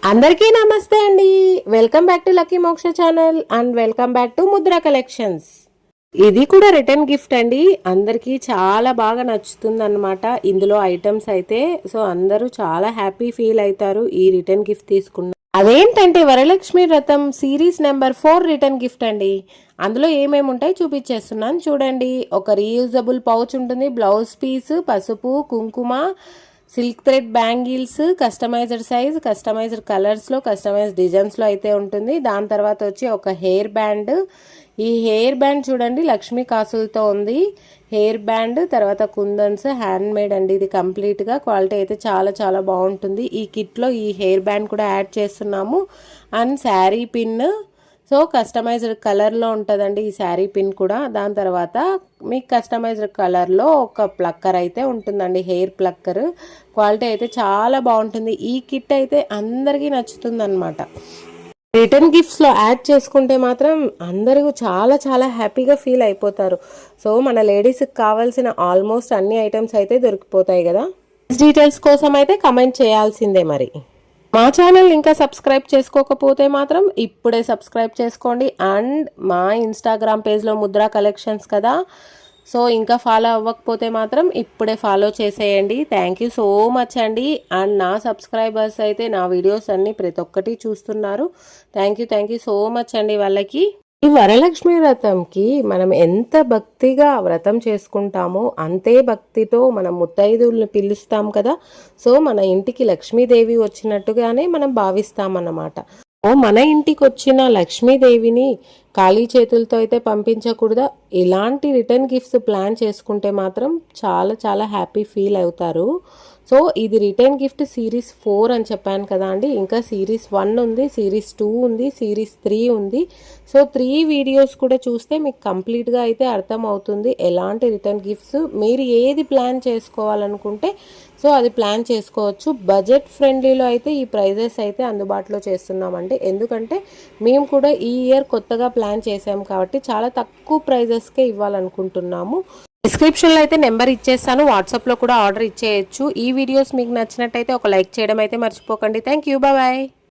అందరికీ నమస్తే అండి. వెల్కమ్ బ్యాక్ టు లక్కీ మోక్ష channel and welcome back to Mudra collections. ఇది కూడా రిటర్న్ గిఫ్ట్ అండి. అందరికీ చాలా బాగా నచ్చుతుంది అనమాట ఇందులో ఐటమ్స్ అయితే. సో అందరూ చాలా హ్యాపీ ఫీల్ అవుతారు ఈ రిటర్న్ గిఫ్ట్ తీసుకున్న. అదేంటంటే వరలక్ష్మి వ్రతం సిరీస్ నెంబర్ 4 రిటర్న్ గిఫ్ట్ అండి. అందులో ఏమేమి ఉంటాయి చూపించేస్తున్నాను చూడండి. ఒక రీయూజబుల్ పౌచ్ ఉంటుంది, బ్లౌజ్ పీస్, పసుపు, కుంకుమ, silk thread bangles, customized size, customized కలర్స్లో, కస్టమైజ్డ్ డిజైన్స్లో అయితే ఉంటుంది. దాని తర్వాత వచ్చి ఒక హెయిర్ బ్యాండ్. ఈ హెయిర్ బ్యాండ్ చూడండి లక్ష్మీ కాసులతో ఉంది హెయిర్ బ్యాండ్. తర్వాత కుందన్స్, హ్యాండ్ మేడ్ అండి. ఇది కంప్లీట్గా క్వాలిటీ అయితే చాలా చాలా బాగుంటుంది. ఈ కిట్లో ఈ హెయిర్ బ్యాండ్ కూడా యాడ్ చేస్తున్నాము. And sari pin. So customized కలర్లో ఉంటుందండి ఈ శారీ పిన్ కూడా. దాని తర్వాత మీకు కస్టమైజ్డ్ కలర్లో ఒక ప్లక్కర్ అయితే ఉంటుందండి, హెయిర్ ప్లక్కర్. క్వాలిటీ అయితే చాలా బాగుంటుంది. ఈ కిట్ అయితే అందరికీ నచ్చుతుంది అనమాట. రిటర్న్ గిఫ్ట్స్లో యాడ్ చేసుకుంటే మాత్రం అందరూ చాలా చాలా హ్యాపీగా ఫీల్ అయిపోతారు. సో మన లేడీస్కి కావాల్సిన ఆల్మోస్ట్ అన్ని ఐటమ్స్ అయితే దొరికిపోతాయి కదా. డీటెయిల్స్ కోసం అయితే కమెంట్ చేయాల్సిందే. మరి మా ఛానల్ ఇంకా సబ్స్క్రైబ్ చేసుకోకపోతే మాత్రం ఇప్పుడే సబ్స్క్రైబ్ చేసుకోండి. అండ్ మా ఇన్స్టాగ్రామ్ పేజ్లో ముద్రా కలెక్షన్స్ కదా, సో ఇంకా ఫాలో అవ్వకపోతే మాత్రం ఇప్పుడే ఫాలో చేసేయండి. థ్యాంక్ యూ సో మచ్ అండి. అండ్ నా సబ్స్క్రైబర్స్ అయితే నా వీడియోస్ అన్నీ ప్రతి ఒక్కటి చూస్తున్నారు. థ్యాంక్ యూ సో మచ్ అండి వాళ్ళకి. ఈ వరలక్ష్మి వ్రతంకి మనం ఎంత భక్తిగా వ్రతం చేసుకుంటామో అంతే భక్తితో మనం ముత్తైదువుల్ని పిలుస్తాం కదా. సో మన ఇంటికి లక్ష్మీదేవి వచ్చినట్టుగానే మనం భావిస్తామన్నమాట. మన ఇంటికి వచ్చిన లక్ష్మీదేవిని ఖాళీ చేతులతో అయితే పంపించకూడదా. ఇలాంటి రిటర్న్ గిఫ్ట్స్ ప్లాన్ చేసుకుంటే మాత్రం చాలా చాలా హ్యాపీ ఫీల్ అవుతారు. సో ఇది రిటర్న్ గిఫ్ట్ సిరీస్ 4 అని చెప్పాను కదా అండి. ఇంకా సిరీస్ 1 ఉంది, సిరీస్ 2 ఉంది, సిరీస్ 3 ఉంది. సో 3 వీడియోస్ కూడా చూస్తే మీకు కంప్లీట్గా అయితే అర్థం అవుతుంది ఎలాంటి రిటర్న్ గిఫ్ట్స్ మీరు ఏది ప్లాన్ చేసుకోవాలనుకుంటే సో అది ప్లాన్ చేసుకోవచ్చు. బడ్జెట్ ఫ్రెండ్లీలో అయితే ఈ ప్రైజెస్ అయితే అందుబాటులో చేస్తున్నామండి. ఎందుకంటే మేము కూడా ఈ ఇయర్ కొత్తగా ప్లాన్ చేసాము కాబట్టి చాలా తక్కువ ప్రైజెస్కే ఇవ్వాలనుకుంటున్నాము. డిస్క్రిప్షన్లో అయితే నెంబర్ ఇచ్చేస్తాను, వాట్సాప్లో కూడా ఆర్డర్ ఇచ్చేయచ్చు. ఈ వీడియోస్ మీకు నచ్చినట్టయితే ఒక లైక్ చేయడం అయితే మర్చిపోకండి. Thank you, bye.